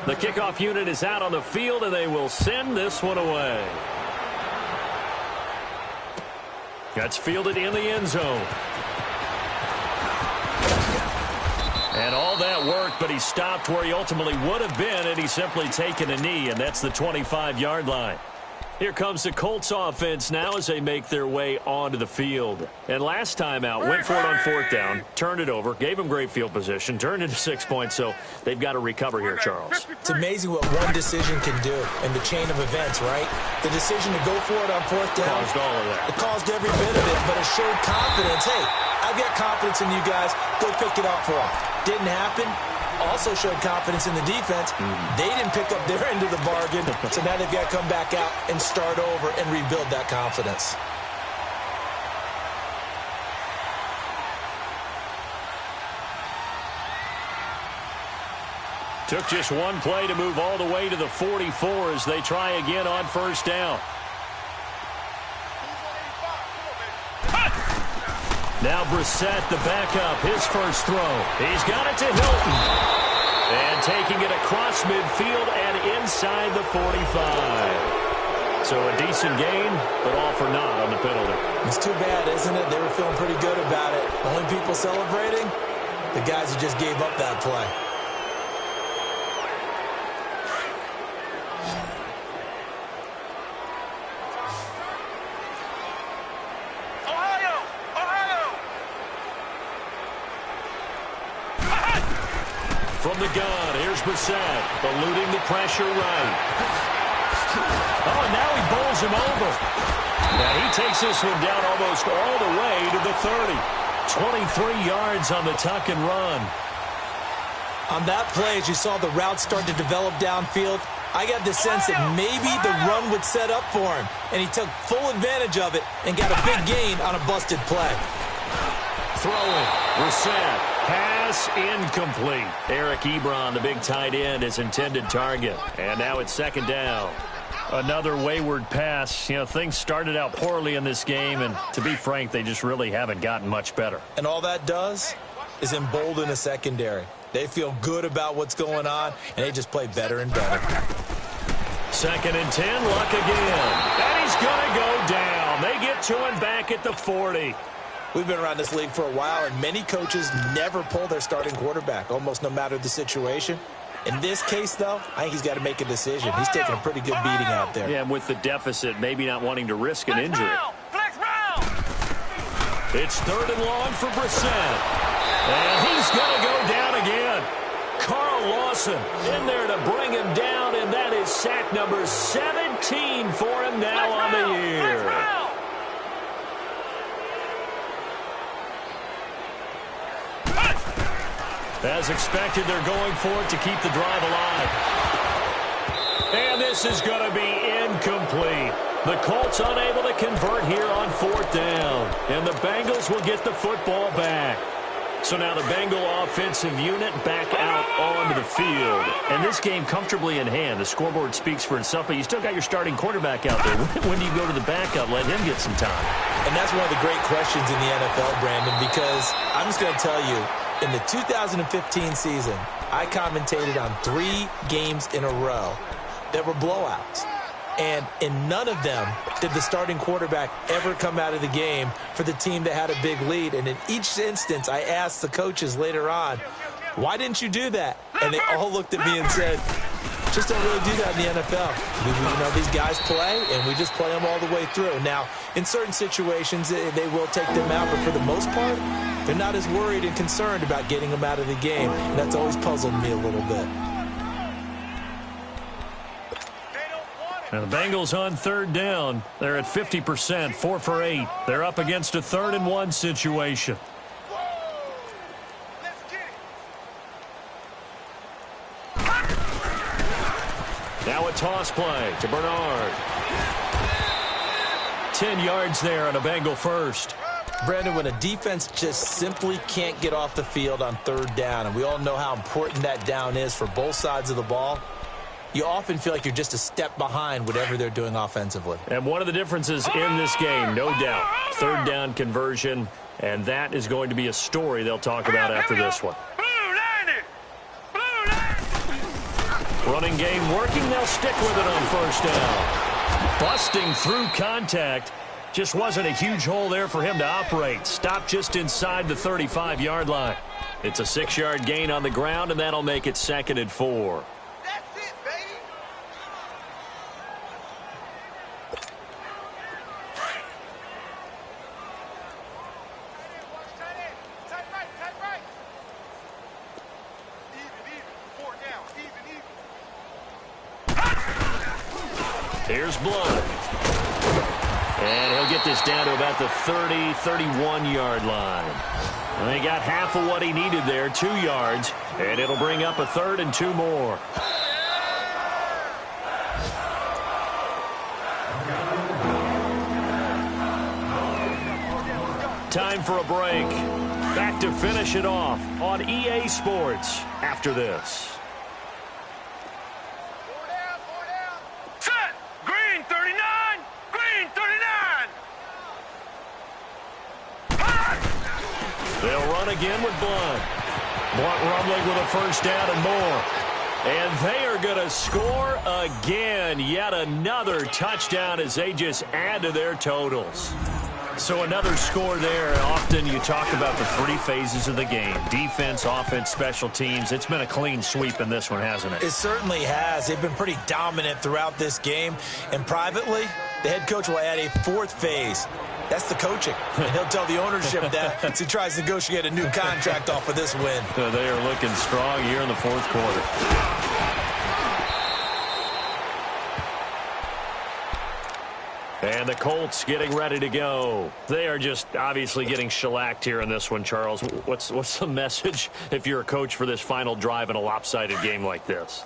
The kickoff unit is out on the field, and they will send this one away. That's fielded in the end zone. And all that worked, but he stopped where he ultimately would have been, and he's simply taken a knee, and that's the 25-yard line. Here comes the Colts offense now as they make their way onto the field. And last time out, went for it on fourth down, turned it over, gave him great field position, turned into 6 points, so they've got to recover here, Charles. It's amazing what one decision can do in the chain of events, right? The decision to go for it on fourth down. Caused all of that. It caused every bit of it, but it showed confidence. Hey, I've got confidence in you guys. Go pick it up for them. Didn't happen. Also showed confidence in the defense. They didn't pick up their end of the bargain, so now they've got to come back out and start over and rebuild that confidence. Took just one play to move all the way to the 44 as they try again on first down. Now Brissett, the backup, his first throw. He's got it to Hilton. And taking it across midfield and inside the 45. So a decent gain, but all for naught on the penalty. It's too bad, isn't it? They were feeling pretty good about it. Only people celebrating, the guys who just gave up that play. From the gun, here's Brissett, eluding the pressure right. Oh, and now he bowls him over. Now he takes this one down almost all the way to the 30. 23 yards on the tuck and run. On that play, as you saw the route start to develop downfield, I got the sense that maybe the run would set up for him, and he took full advantage of it and got a big gain on a busted play. Throwing, Brissett, pass incomplete. Eric Ebron, the big tight end, his intended target. And now it's second down. Another wayward pass. You know, things started out poorly in this game, and to be frank, they just really haven't gotten much better. And all that does is embolden a secondary. They feel good about what's going on, and they just play better and better. 2nd and 10, Luck again. And he's going to go down. They get to him back at the 40. We've been around this league for a while, and many coaches never pull their starting quarterback, almost no matter the situation. In this case, though, I think he's got to make a decision. He's taking a pretty good beating out there. Yeah, and with the deficit, maybe not wanting to risk an injury. Flex round. It's 3rd and long for Brissett. And he's going to go down again. Carl Lawson in there to bring him down, and that is sack number 17 for him now on the year. As expected, they're going for it to keep the drive alive. And this is going to be incomplete. The Colts unable to convert here on 4th down. And the Bengals will get the football back. So now the Bengal offensive unit back out onto the field. And this game comfortably in hand. The scoreboard speaks for itself, but you still got your starting quarterback out there. When do you go to the backup? Let him get some time. And that's one of the great questions in the NFL, Brandon, because I'm just going to tell you, in the 2015 season, I commentated on 3 games in a row that were blowouts. And in none of them did the starting quarterback ever come out of the game for the team that had a big lead. And in each instance, I asked the coaches later on, why didn't you do that? And they all looked at me and said, just don't really do that in the NFL. You know, these guys play, and we just play them all the way through. Now, in certain situations, they will take them out, but for the most part, they're not as worried and concerned about getting them out of the game. And that's always puzzled me a little bit. Now the Bengals on 3rd down. They're at 50%, 4 for 8. They're up against a 3rd and 1 situation. Now a toss play to Bernard. 10 yards there on a Bengal first. Brandon, when a defense just simply can't get off the field on 3rd down, and we all know how important that down is for both sides of the ball, you often feel like you're just a step behind whatever they're doing offensively. And one of the differences in this game, no doubt, 3rd down conversion, and that is going to be a story they'll talk about after this one. Running game working, they'll stick with it on 1st down. Busting through contact. Just wasn't a huge hole there for him to operate. Stopped just inside the 35-yard line. It's a 6-yard gain on the ground, and that'll make it 2nd and 4. Here's Blood. And he'll get this down to about the 30, 31-yard line. And he got half of what he needed there, 2 yards. And it'll bring up a 3rd and 2 more. Time for a break. Back to finish it off on EA Sports after this. They'll run again with Blunt. Blunt rumbling with a 1st down and more. And they are going to score again. Yet another touchdown as they just add to their totals. So another score there. Often you talk about the 3 phases of the game. Defense, offense, special teams. It's been a clean sweep in this one, hasn't it? It certainly has. They've been pretty dominant throughout this game. And privately, the head coach will add a 4th phase. That's the coaching. And he'll tell the ownership that as he tries to negotiate a new contract off of this win. They are looking strong here in the 4th quarter. And the Colts getting ready to go. They are just obviously getting shellacked here in this one, Charles. What's the message if you're a coach for this final drive in a lopsided game like this?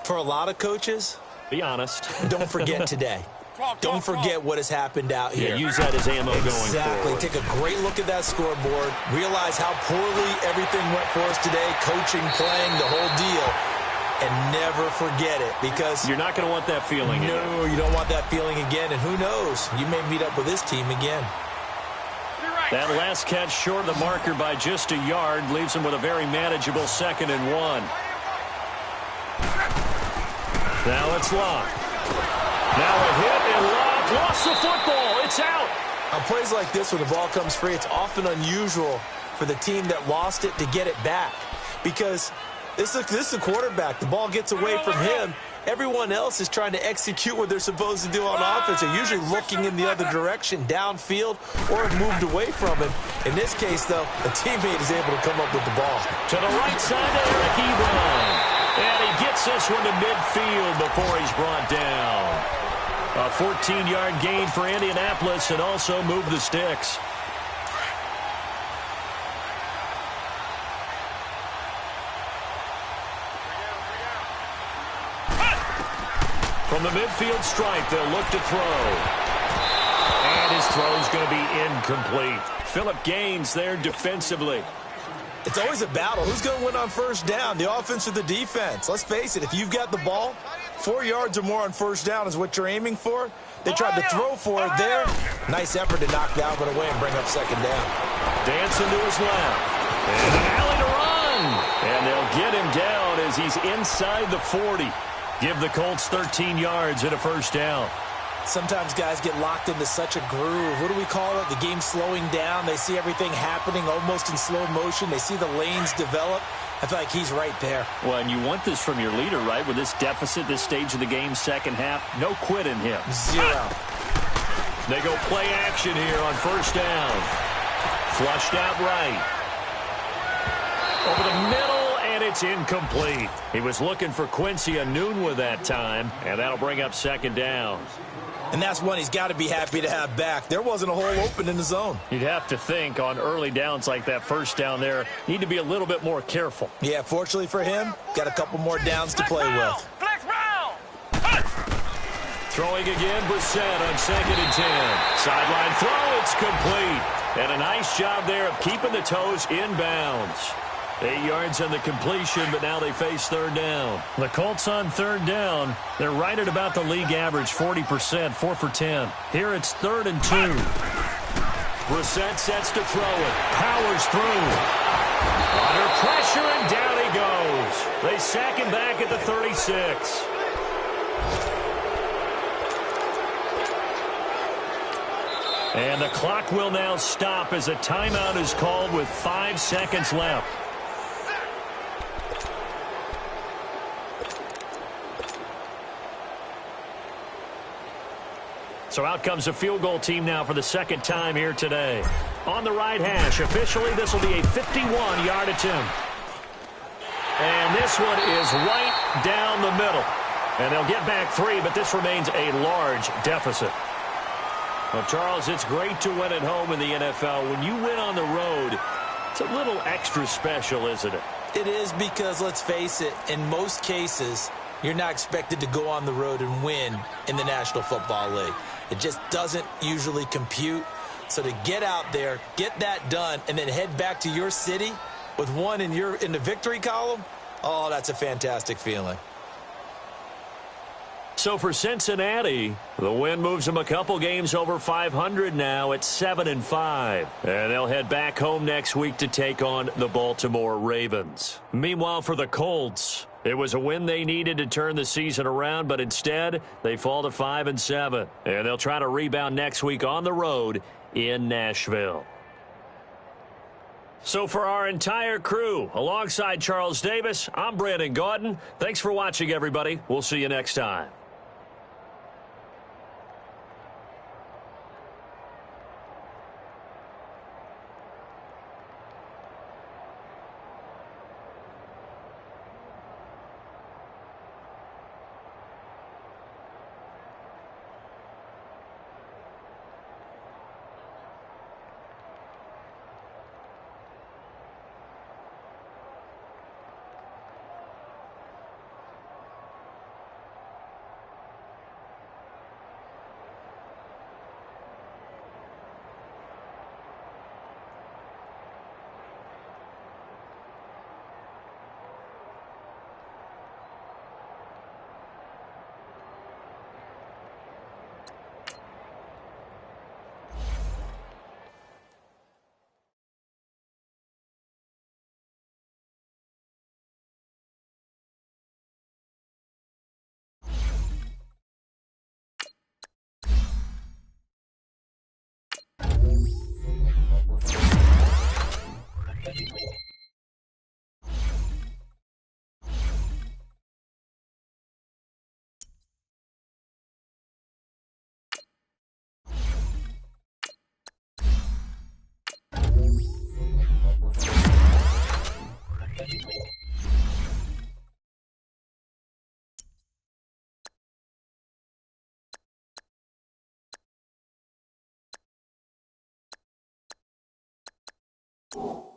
For a lot of coaches, be honest. Don't forget today. Don't forget what has happened out here. Yeah, use that as ammo going forward. Exactly. Take a great look at that scoreboard. Realize how poorly everything went for us today. Coaching, playing, the whole deal. And never forget it, because you're not going to want that feeling again. No, you don't want that feeling again. And who knows? You may meet up with this team again. That last catch short of the marker by just a yard leaves him with a very manageable 2nd and 1. Now it's locked. Now a hit and locked. Lost the football. It's out. On plays like this, when the ball comes free, it's often unusual for the team that lost it to get it back, because this is a quarterback. The ball gets away from him. Everyone else is trying to execute what they're supposed to do on offense. They're usually looking in the other direction, downfield, or have moved away from him. In this case, though, a teammate is able to come up with the ball. To the right side to Eric Ebron. And he gets this one to midfield before he's brought down. A 14-yard gain for Indianapolis, and also moved the sticks. From the midfield stripe, they'll look to throw. And his throw's going to be incomplete. Phillip Gaines there defensively. It's always a battle. Who's going to win on first down, the offense or the defense? Let's face it, if you've got the ball, 4 yards or more on first down is what you're aiming for. They tried to throw for it there. Nice effort to knock Dalvin away and bring up 2nd down. Dancing to his left. And an alley to run. And they'll get him down as he's inside the 40. Give the Colts 13 yards and a first down. Sometimes guys get locked into such a groove. What do we call it? The game slowing down. They see everything happening almost in slow motion. They see the lanes develop. I feel like he's right there. Well, and you want this from your leader, right? With this deficit, this stage of the game, second half, no quit in him. 0. They go play action here on first down. Flushed out right. Over the middle, and it's incomplete. He was looking for Quincy Enunwa that time, and that'll bring up 2nd down. And that's one he's got to be happy to have back. There wasn't a hole open in the zone. You'd have to think on early downs like that first down there, need to be a little bit more careful. Yeah, fortunately for him, got a couple more downs to play with. Flex round. Throwing again, Brissett on 2nd and 10. Sideline throw, it's complete. And a nice job there of keeping the toes inbounds. 8 yards on the completion, but now they face 3rd down. The Colts on 3rd down. They're right at about the league average, 40%, 4 for 10. Here it's 3rd and 2. Brissett sets to throw it. Powers through. Under pressure, and down he goes. They sack him back at the 36. And the clock will now stop as a timeout is called with 5 seconds left. So out comes a field goal team now for the 2nd time here today. On the right hash, officially this will be a 51-yard attempt. And this one is right down the middle. And they'll get back 3, but this remains a large deficit. Well, Charles, it's great to win at home in the NFL. When you win on the road, it's a little extra special, isn't it? It is, because, let's face it, in most cases, you're not expected to go on the road and win in the National Football League. It just doesn't usually compute. So to get out there, get that done, and then head back to your city with one in the victory column, oh, that's a fantastic feeling. So for Cincinnati, the win moves them a couple games over 500 now at 7-5. And they'll head back home next week to take on the Baltimore Ravens. Meanwhile, for the Colts, it was a win they needed to turn the season around, but instead they fall to 5-7. And they'll try to rebound next week on the road in Nashville. So for our entire crew, alongside Charles Davis, I'm Brandon Gaudin. Thanks for watching, everybody. We'll see you next time. you.